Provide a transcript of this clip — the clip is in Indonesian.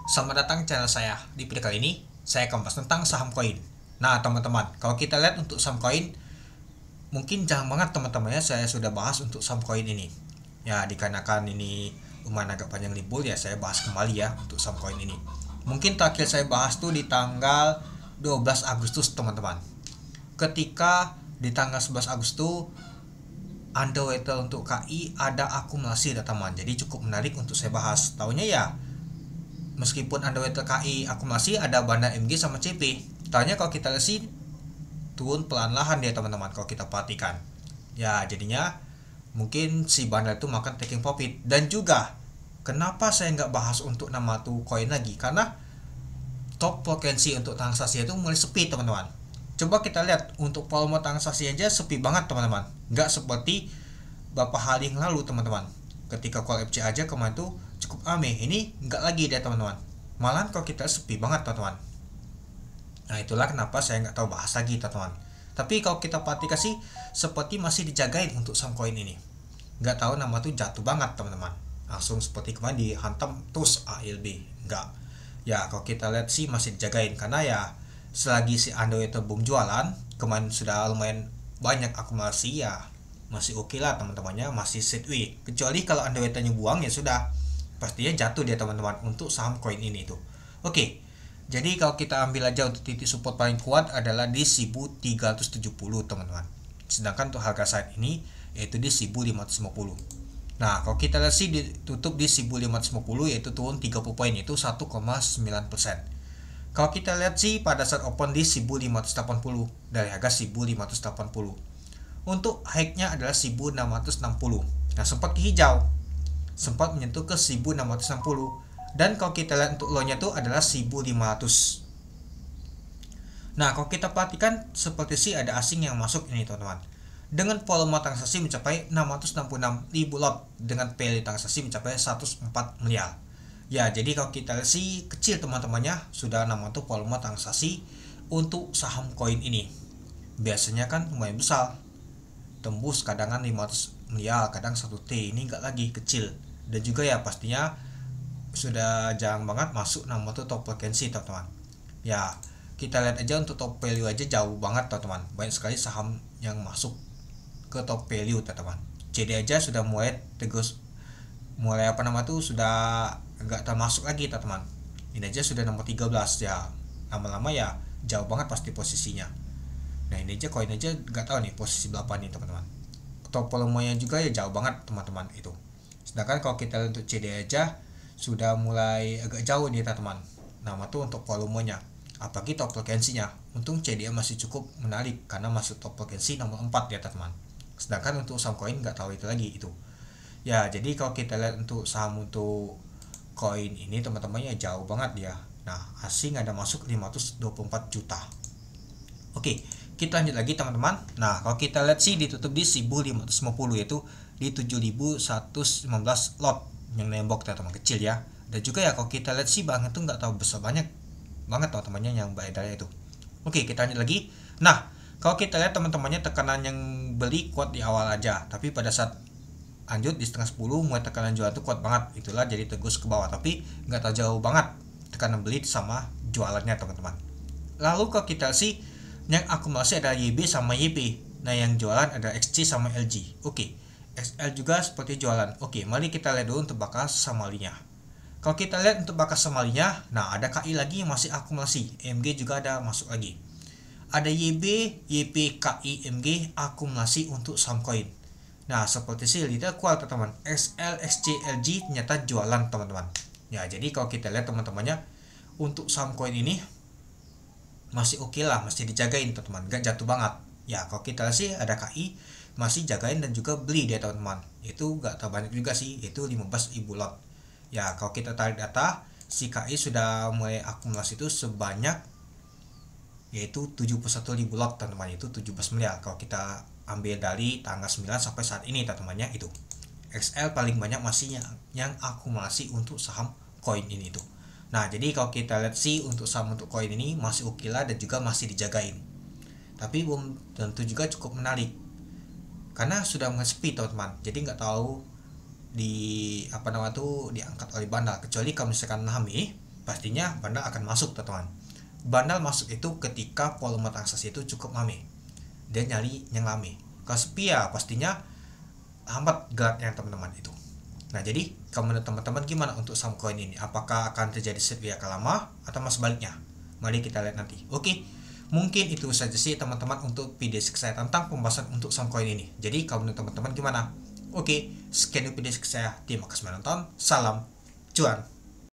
Selamat datang channel saya. Di video kali ini, saya akan bahas tentang saham koin. Nah, teman-teman, kalau kita lihat untuk saham koin, mungkin jarang banget teman-teman ya saya sudah bahas untuk saham koin ini. Ya, dikarenakan ini lumayan agak panjang libur ya, saya bahas kembali ya untuk saham koin ini. Mungkin terakhir saya bahas tuh di tanggal 12 Agustus, teman-teman. Ketika di tanggal 11 Agustus, underwater untuk KI ada akumulasi teman-teman. Jadi cukup menarik untuk saya bahas. Tahunya ya, meskipun underwater KI akumulasi ada bandar MG sama CP. Tanya kalau kita lihat sih turun pelan-lahan ya teman-teman kalau kita perhatikan. Ya jadinya mungkin si bandar itu makan taking profit. Dan juga kenapa saya nggak bahas untuk nama tuh koin lagi, karena top potensi untuk transaksi itu mulai sepi teman-teman. Coba kita lihat untuk volume transaksi aja sepi banget teman-teman. Nggak seperti beberapa hari yang lalu teman-teman. Ketika call FC aja kemarin tuh cukup rame. Ini nggak lagi deh teman-teman. Malahan kalau kita sepi banget teman-teman. Nah itulah kenapa saya nggak tahu bahas lagi teman-teman. Tapi kalau kita perhatikan sih seperti masih dijagain untuk saham koin ini. Nggak tahu nama tuh jatuh banget teman-teman. Langsung seperti kemarin dihantam terus ALB. Nggak. Ya kalau kita lihat sih masih dijagain. Karena ya selagi si Android boom jualan, kemarin sudah lumayan banyak akumulasi ya, masih oke lah teman-temannya, masih sideway. Kecuali kalau Androidnya buang ya sudah pastinya jatuh dia teman-teman untuk saham koin ini tuh. Oke. Jadi kalau kita ambil aja untuk titik support paling kuat adalah di 1370 teman-teman. Sedangkan untuk harga saat ini yaitu di 1550. Nah, kalau kita lihat sih ditutup di 1550 yaitu turun 30 poin, itu 1,9%. Kalau kita lihat sih pada saat open di 1580 dari harga 1580. Untuk high-nya adalah 1660. Nah, sempat ke hijau. Sempat menyentuh ke 1660. Dan kalau kita lihat untuk low-nya itu adalah 1500. Nah, kalau kita perhatikan seperti sih ada asing yang masuk ini teman-teman. Dengan volume transaksi mencapai 666 ribu lot dengan value transaksi mencapai 104 miliar. Ya, jadi kalau kita lihat sih kecil teman-temannya, sudah 600 volume transaksi untuk saham koin ini. Biasanya kan lumayan besar. Tembus kadangan 500 miliar, kadang 1T, ini enggak lagi kecil. Dan juga ya pastinya sudah jarang banget masuk 600 top potensi teman-teman. Ya, kita lihat aja untuk top value aja jauh banget teman-teman. Banyak sekali saham yang masuk ke top value teman-teman. CD aja sudah mulai tegus, mulai sudah enggak termasuk lagi teman-teman. Ini aja sudah nomor 13 ya. Lama-lama ya jauh banget pasti posisinya. Nah, ini aja koin aja enggak tahu nih posisi berapa nih teman-teman. Top volumenya juga ya jauh banget teman-teman itu. Sedangkan kalau kita untuk CD aja sudah mulai agak jauh nih teman-teman. Nama tuh untuk volumenya. Apalagi top potensinya. Untung CDA masih cukup menarik karena masuk top potensi nomor 4 ya teman-teman. Sedangkan untuk saham koin enggak tahu itu lagi itu. Ya, jadi kalau kita lihat untuk saham untuk koin ini teman-temannya jauh banget ya. Nah, asing ada masuk 524 juta. Oke, kita lanjut lagi teman-teman. Nah, kalau kita lihat sih ditutup di 1550 yaitu di 7115 lot yang nembok teman-teman, kecil ya. Dan juga ya kalau kita lihat sih bang itu nggak tahu besar banyak banget teman-temannya yang beredarnya itu. Oke, kita lanjut lagi. Nah, kalau kita lihat teman-temannya tekanan yang beli kuat di awal aja, tapi pada saat lanjut di setengah 10 mulai tekanan jualan itu kuat banget, itulah jadi tegus ke bawah, tapi nggak tahu jauh banget tekanan beli sama jualannya teman-teman. Lalu kalau kita sih yang akumulasi ada YB sama YP. Nah, yang jualan ada XC sama LG. Oke, XL juga seperti jualan. Oke, mari kita lihat dulu untuk bakas samalinya. Kalau kita lihat untuk bakas samalinya, nah ada KI lagi yang masih akumulasi, MG juga ada masuk lagi. Ada YB, YP, KI, MG akumulasi untuk saham koin. Nah, seperti sih tidak kuat teman-teman. XL, XC, LG ternyata jualan teman-teman. Ya, jadi kalau kita lihat teman-temannya untuk saham koin ini masih oke lah, masih dijagain teman-teman, gak jatuh banget. Ya, kalau kita lihat sih ada KI masih jagain dan juga beli dia teman-teman. Itu gak terlalu banyak juga sih, itu 15 ribu lot. Ya, kalau kita tarik data, si KI sudah mulai akumulasi itu sebanyak yaitu 71 ribu lot teman-teman, itu 17 miliar. Kalau kita ambil dari tanggal 9 sampai saat ini teman-temannya itu. XL paling banyak masih yang akumulasi untuk saham koin ini tuh. Nah, jadi kalau kita lihat sih untuk saham untuk koin ini masih oke lah dan juga masih dijagain. Tapi belum tentu juga cukup menarik. Karena sudah sepi teman-teman. Jadi nggak tahu di diangkat oleh bandar, kecuali kalau misalkan Nami pastinya bandal akan masuk teman-teman. Bandal masuk itu ketika volume transaksi itu cukup rame, dia nyari yang rame. Kalau sepi ya pastinya hambat guardnya teman-teman itu. Nah jadi kalau menurut teman-teman gimana untuk saham koin ini, apakah akan terjadi sepi akan lama atau mas sebaliknya? Mari kita lihat nanti. Oke, mungkin itu saja sih teman-teman untuk video saya tentang pembahasan untuk saham koin ini. Jadi kalau menurut teman-teman gimana? Oke, sekian video saya. Terima kasih menonton. Salam cuan.